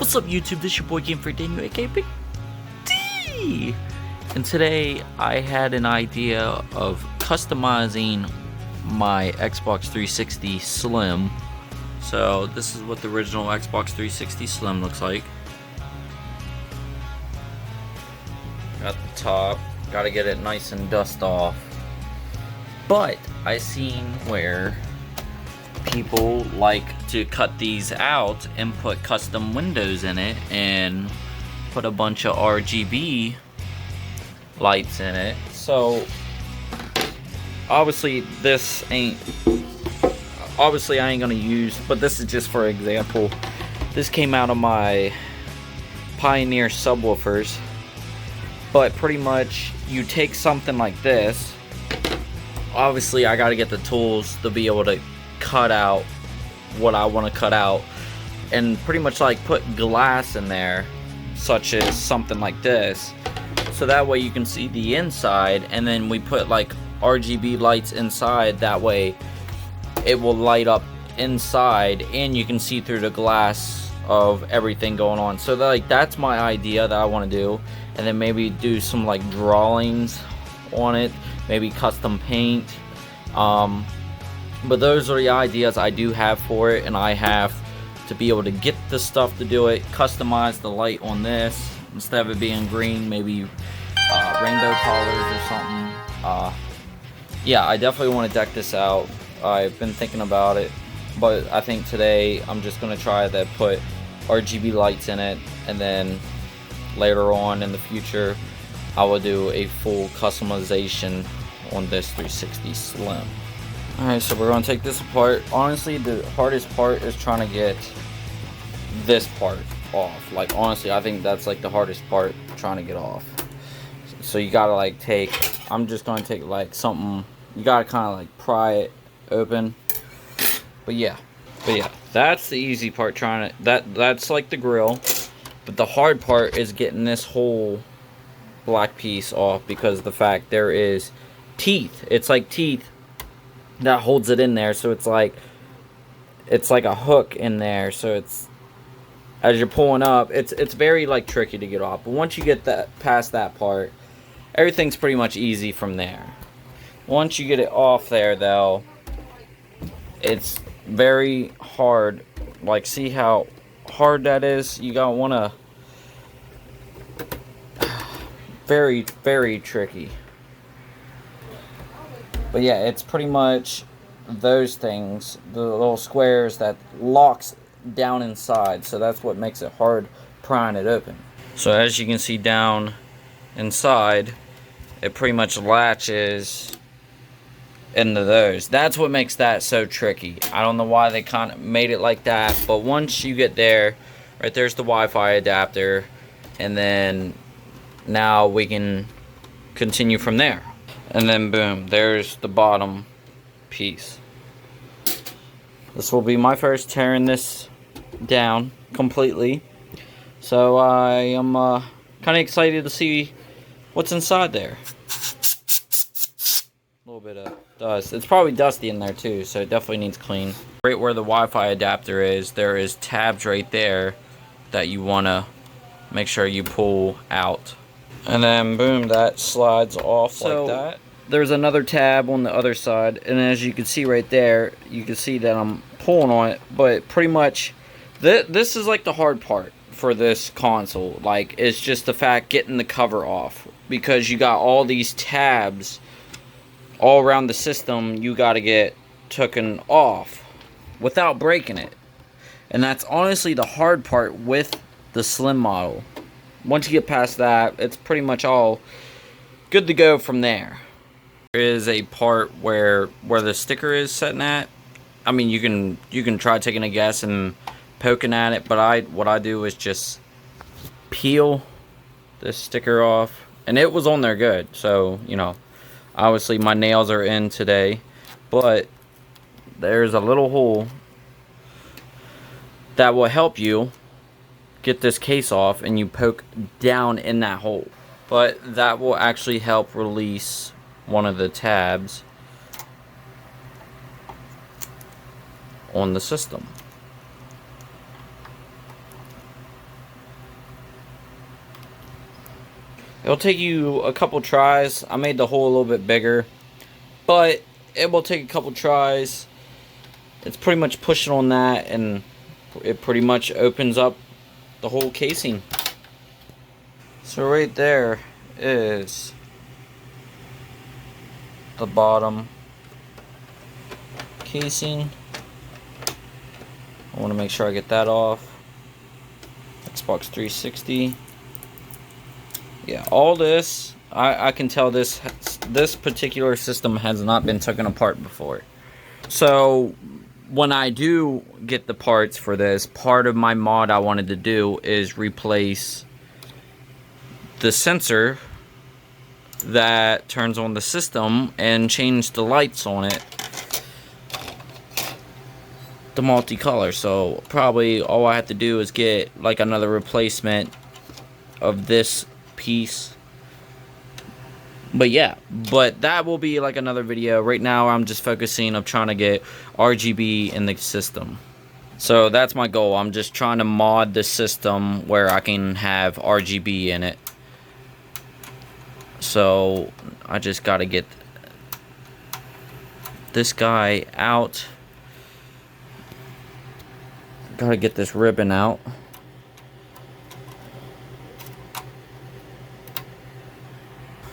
What's up YouTube, this your boy Game for Daniel, aka Big D! And today I had an idea of customizing my Xbox 360 Slim. So this is what the original Xbox 360 Slim looks like. Got the top, gotta get it nice and dust off. But I seen where people like to cut these out and put custom windows in it and put a bunch of RGB lights in it. So obviously I ain't gonna use, but this is just for example. This came out of my Pioneer subwoofers, but pretty much you take something like this. Obviously I gotta get the tools to be able to cut out what I want to cut out, and pretty much like put glass in there, such as something like this, so that way you can see the inside, and then we put like RGB lights inside, that way it will light up inside and you can see through the glass of everything going on. So like that's my idea that I want to do, and then maybe do some like drawings on it, maybe custom paint. But those are the ideas I do have for it, and I have to be able to get the stuff to do it. Customize the light on this, instead of it being green, maybe rainbow colors or something. Yeah, I definitely want to deck this out. I've been thinking about it, but I think today I'm just going to try to put RGB lights in it, and then later on in the future I will do a full customization on this 360 Slim. Alright, so we're going to take this apart. Honestly, the hardest part is trying to get this part off. Like, honestly, I think that's like the hardest part, trying to get off. So you gotta like take, I'm just going to take like something, you gotta kind of like pry it open. But yeah, that's the easy part, trying to, that's like the grill. But the hard part is getting this whole black piece off, because of the fact there is teeth. It's like teeth that holds it in there, so it's like a hook in there, so it's, as you're pulling up, it's very like tricky to get off. But once you get that past that part, everything's pretty much easy from there. Once you get it off there though, it's very hard. Like, see how hard that is? You gotta wanna, very, very tricky. But yeah, it's pretty much those things, the little squares that locks down inside, so that's what makes it hard prying it open. So as you can see down inside, it pretty much latches into those. That's what makes that so tricky. I don't know why they kind of made it like that, but once you get there, right there's the Wi-Fi adapter, and then now we can continue from there. And then boom, there's the bottom piece. This will be my first tearing this down completely. So I am kind of excited to see what's inside there. A little bit of dust. It's probably dusty in there too, so it definitely needs clean. Right where the Wi-Fi adapter is, there is tabs right there that you want to make sure you pull out. And then boom, that slides off like that. There's another tab on the other side, and as you can see right there, you can see that I'm pulling on it. But pretty much this is like the hard part for this console. Like, it's just the fact getting the cover off, because you got all these tabs all around the system you got to get taken off without breaking it. And that's honestly the hard part with the Slim model. Once you get past that, it's pretty much all good to go from there. There is a part where the sticker is sitting at. I mean, you can try taking a guess and poking at it, but what I do is just peel this sticker off, and it was on there good. So, you know, obviously my nails are in today, but there's a little hole that will help you get this case off, and you poke down in that hole. But that will actually help release one of the tabs on the system. It'll take you a couple tries. I made the hole a little bit bigger, but it will take a couple tries. It's pretty much pushing on that, and it pretty much opens up the whole casing. So right there is the bottom casing. I want to make sure I get that off. Xbox 360. Yeah, all this, I can tell this particular system has not been taken apart before. So when I do get the parts for this, part of my mod I wanted to do is replace the sensor that turns on the system and change the lights on it, the multicolor. So probably all I have to do is get like another replacement of this piece. But yeah, but that will be like another video. Right now I'm just focusing on trying to get RGB in the system. So that's my goal. I'm just trying to mod the system where I can have RGB in it. So I just gotta get this guy out. Gotta get this ribbon out.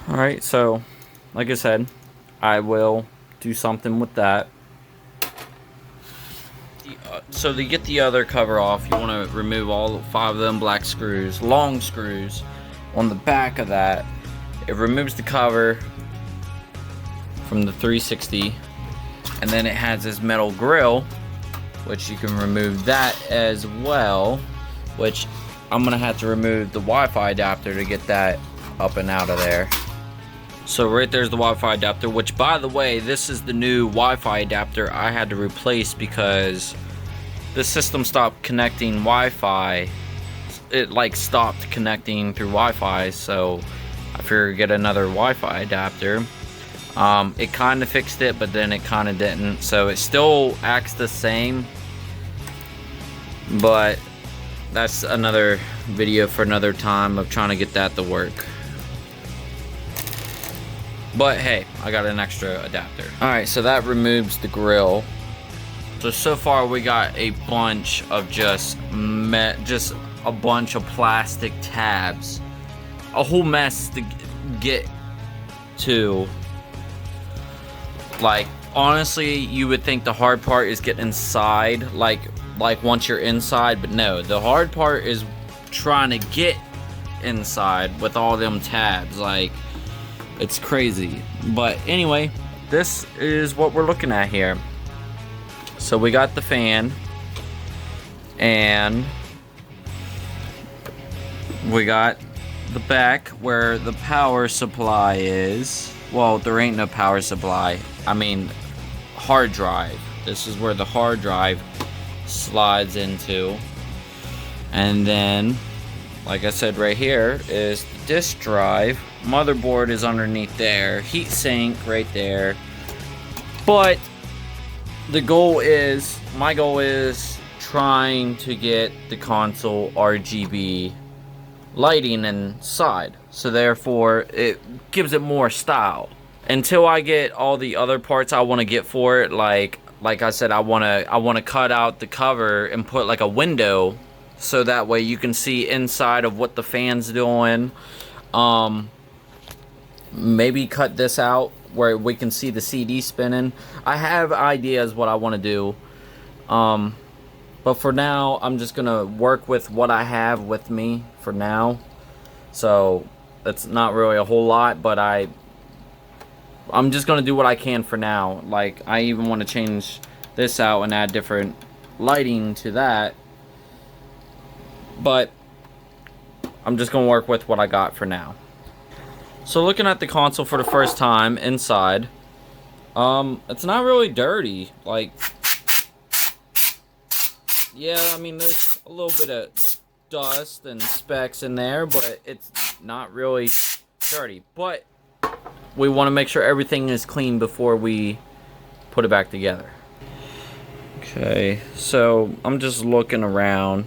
Alright, so like I said, I will do something with that. So to get the other cover off, you want to remove all 5 of them black screws, long screws on the back of that. It removes the cover from the 360, and then it has this metal grill, which you can remove that as well, which I'm gonna have to remove the Wi-Fi adapter to get that up and out of there. So right there's the Wi-Fi adapter, which by the way, this is the new Wi-Fi adapter I had to replace because the system stopped connecting Wi-Fi. It like stopped connecting through Wi-Fi, so I figured get another Wi-Fi adapter. It kind of fixed it, but then it kind of didn't. So it still acts the same, but that's another video for another time of trying to get that to work. But hey, I got an extra adapter. Alright, so that removes the grill. So far we got a bunch of just a bunch of plastic tabs. A whole mess to get to. Like, honestly, you would think the hard part is getting inside, like once you're inside, but no, the hard part is trying to get inside with all them tabs. Like, it's crazy. But anyway, this is what we're looking at here. So we got the fan, and we got the back where the power supply is. Well, there ain't no power supply. I mean, hard drive. This is where the hard drive slides into. And then, like I said, right here is the disk drive. Motherboard is underneath there. Heat sink right there. But the goal is, my goal is trying to get the console RGB lighting inside, so therefore it gives it more style. Until I get all the other parts I want to get for it, like I said, I want to cut out the cover and put like a window, so that way you can see inside of what the fan's doing. Maybe cut this out where we can see the CD spinning. I have ideas what I want to do, but for now I'm just gonna work with what I have with me for now. So it's not really a whole lot, but I'm just gonna do what I can for now. Like, I even want to change this out and add different lighting to that, but I'm just gonna work with what I got for now. So looking at the console for the first time inside, it's not really dirty. Like, yeah, I mean, there's a little bit of dust and specks in there, but it's not really dirty. But we want to make sure everything is clean before we put it back together. Okay, so I'm just looking around,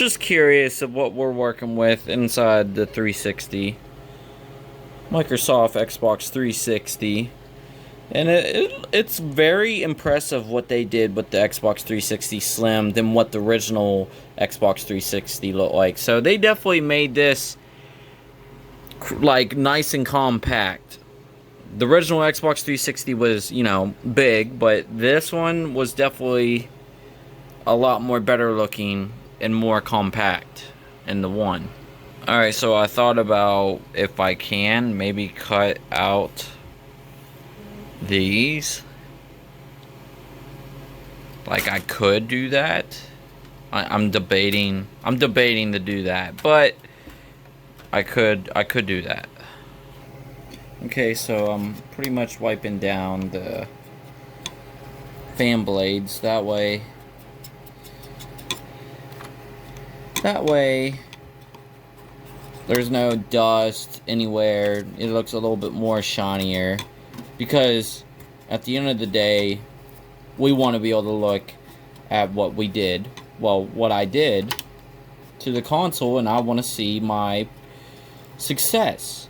just curious of what we're working with inside the 360. Microsoft Xbox 360. And it's very impressive what they did with the Xbox 360 Slim than what the original Xbox 360 looked like. So they definitely made this like nice and compact. The original Xbox 360 was, you know, big, but this one was definitely a lot more better looking and more compact in the one. Alright, so I thought about if I can maybe cut out these. Like, I could do that. I'm debating to do that, but I could do that. Okay, so I'm pretty much wiping down the fan blades that way. There's no dust anywhere. It looks a little bit more shinier, because at the end of the day, we want to be able to look at what we did, well, what I did to the console, and I want to see my success.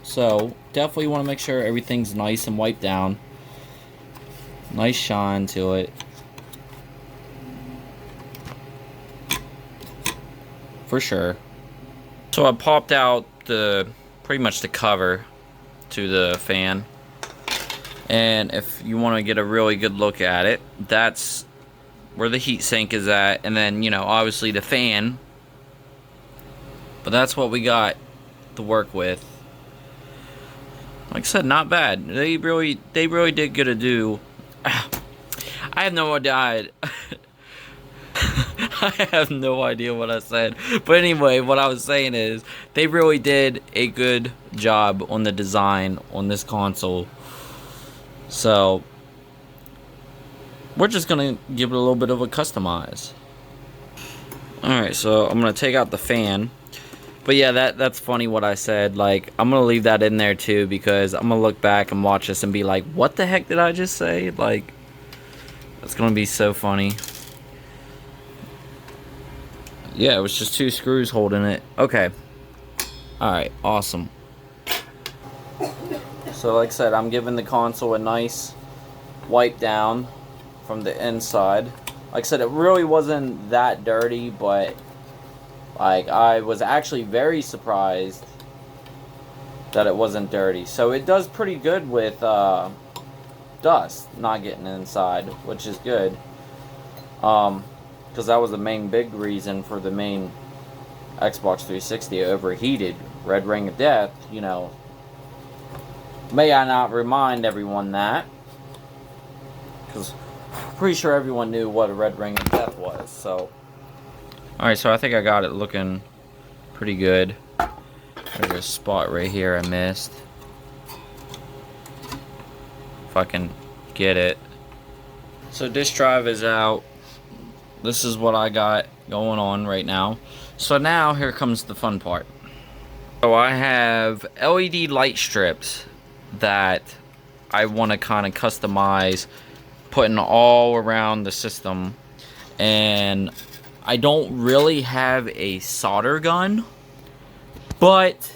So definitely want to make sure everything's nice and wiped down, nice shine to it, for sure. So I popped out pretty much the cover to the fan, and if you want to get a really good look at it, that's where the heat sink is at, and then, you know, obviously the fan. But that's what we got to work with. Like I said, not bad. They really did good to do. I have no idea. I have no idea what I said. But anyway, what I was saying is, they really did a good job on the design on this console. So we're just gonna give it a little bit of a customize. Alright, so I'm gonna take out the fan. But yeah, that's funny what I said. Like, I'm gonna leave that in there too, because I'm gonna look back and watch this and be like, what the heck did I just say? Like, that's gonna be so funny. Yeah, it was just 2 screws holding it. Okay. Alright, awesome. So like I said, I'm giving the console a nice wipe down from the inside. Like I said, it really wasn't that dirty, but like, I was actually very surprised that it wasn't dirty. So it does pretty good with dust not getting inside, which is good. Because that was the main big reason for the main Xbox 360 overheated. Red Ring of Death, you know. May I not remind everyone that, because I'm pretty sure everyone knew what a Red Ring of Death was. So alright, so I think I got it looking pretty good. There's a spot right here I missed. If I can get it. So disk drive is out. This is what I got going on right now. So now here comes the fun part. So I have LED light strips that I want to kind of customize, putting all around the system. And I don't really have a solder gun, but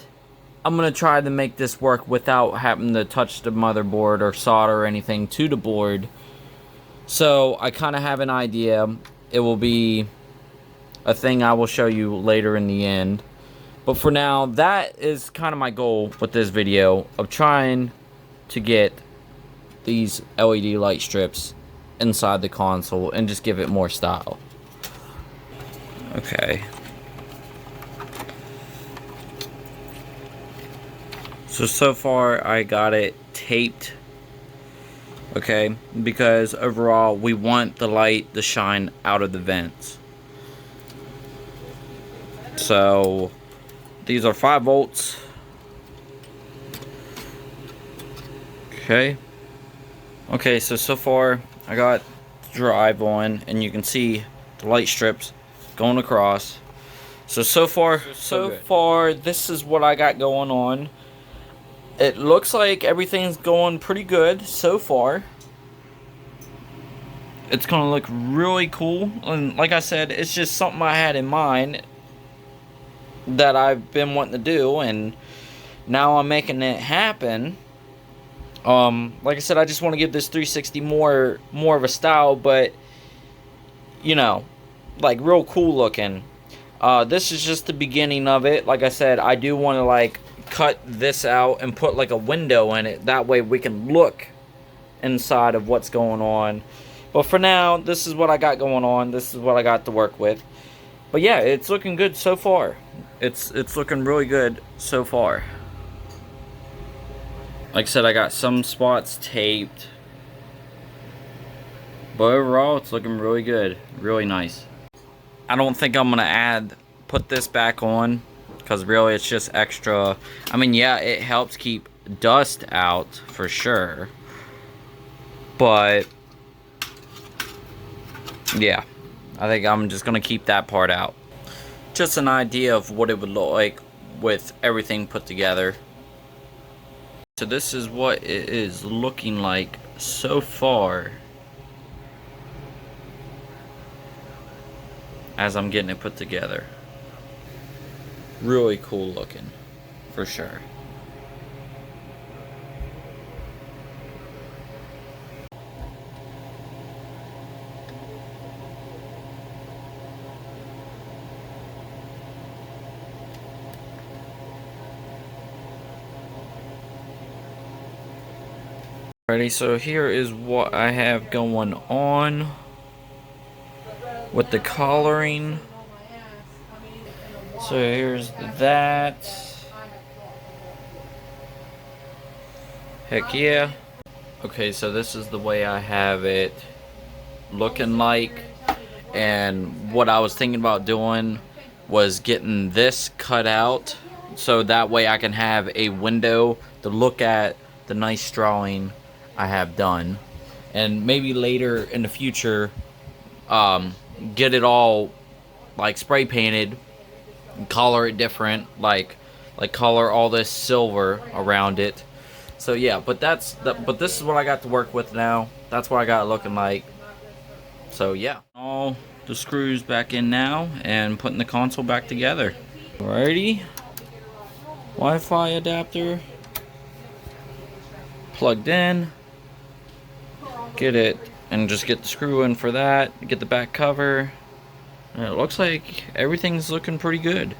I'm going to try to make this work without having to touch the motherboard or solder or anything to the board. So I kind of have an idea. It will be a thing I will show you later in the end. But for now, that is kind of my goal with this video, of trying to get these LED light strips inside the console and just give it more style. Okay. So far I got it taped. Okay, because overall we want the light to shine out of the vents. So these are 5 volts. Okay. Okay, so far I got the drive on, and you can see the light strips going across. So far this is what I got going on. It looks like everything's going pretty good so far. it's gonna look really cool. And like I said, it's just something I had in mind that I've been wanting to do, and now I'm making it happen. Like I said, I just want to give this 360 more of a style, but you know, like real cool looking. This is just the beginning of it. Like I said, I do want to like cut this out and put like a window in it. That way we can look inside of what's going on. But for now, this is what I got going on. This is what I got to work with. But yeah, it's looking good so far. It's looking really good so far. Like I said, I got some spots taped. But overall, it's looking really good. Really nice. I don't think I'm going to put this back on. Because really, it's just extra. I mean, yeah, it helps keep dust out for sure. But yeah, I think I'm just going to keep that part out. Just an idea of what it would look like with everything put together. So this is what it is looking like so far as I'm getting it put together. Really cool looking, for sure. Alrighty, so here is what I have going on with the collaring. So here's that. Heck yeah. Okay, so this is the way I have it looking like. And what I was thinking about doing was getting this cut out so that way I can have a window to look at the nice drawing I have done, and maybe later in the future get it all like spray painted and color it different, like color all this silver around it. So yeah, but but this is what I got to work with now. That's what I got it looking like. So yeah, all the screws back in now and putting the console back together. Alrighty, Wi-Fi adapter plugged in. Get it and just get the screw in for that. Get the back cover. And it looks like everything's looking pretty good.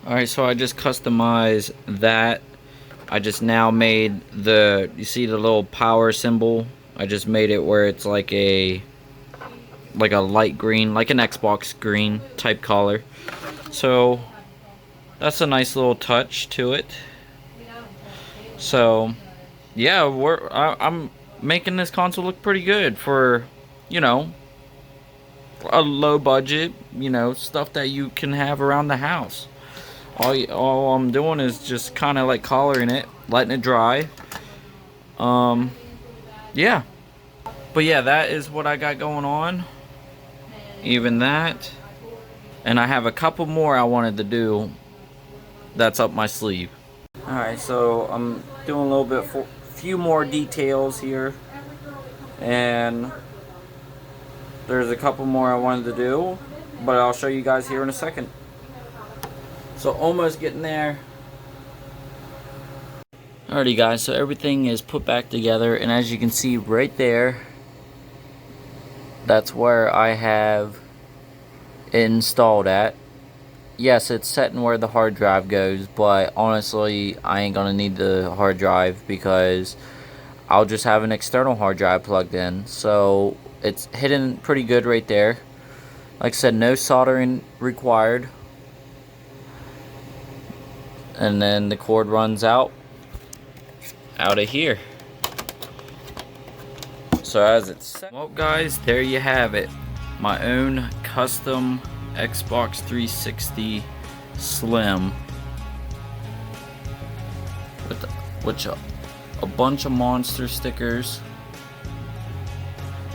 Alright, so I just customized that. I just now made you see the little power symbol? I just made it where it's like a light green, like an Xbox green type color. So that's a nice little touch to it. So yeah, I'm making this console look pretty good for, you know, a low budget, you know, stuff that you can have around the house. All I'm doing is just kind of like collaring it, letting it dry. Yeah. But yeah, that is what I got going on. Even that. And I have a couple more I wanted to do that's up my sleeve. Alright, so I'm doing a little bit few more details here, and there's a couple more I wanted to do, but I'll show you guys here in a second. So almost getting there. Alrighty guys, so everything is put back together, and as you can see right there, that's where I have it installed at. Yes, it's setting where the hard drive goes, but honestly, I ain't gonna need the hard drive because I'll just have an external hard drive plugged in. So it's hidden pretty good right there. Like I said, no soldering required. And then the cord runs out of here. So as it's set, well guys, there you have it. My own custom Xbox 360 Slim with a bunch of monster stickers.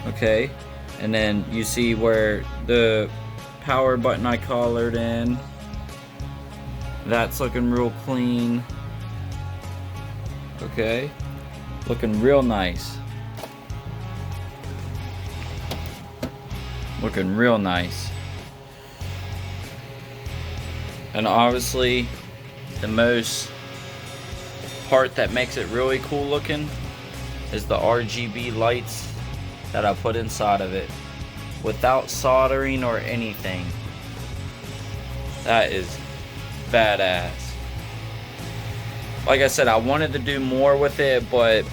Okay, and then you see where the power button I collared in, that's looking real clean. Okay, looking real nice. Looking real nice. And obviously, the most part that makes it really cool looking is the RGB lights that I put inside of it without soldering or anything. That is badass. Like I said, I wanted to do more with it, but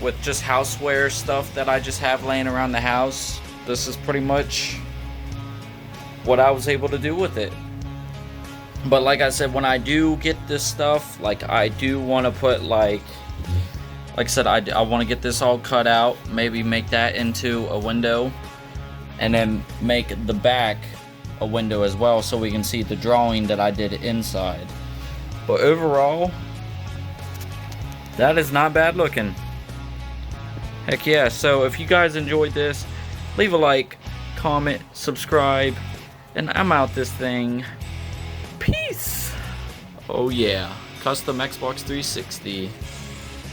with just houseware stuff that I just have laying around the house, this is pretty much what I was able to do with it. But like I said, when I do get this stuff, like I do want to put like I said, I want to get this all cut out, maybe make that into a window, and then make the back a window as well, so we can see the drawing that I did inside. But overall, that is not bad looking. Heck yeah. So if you guys enjoyed this, leave a like, comment, subscribe, and I'm out this thing. Peace. Oh yeah, custom Xbox 360.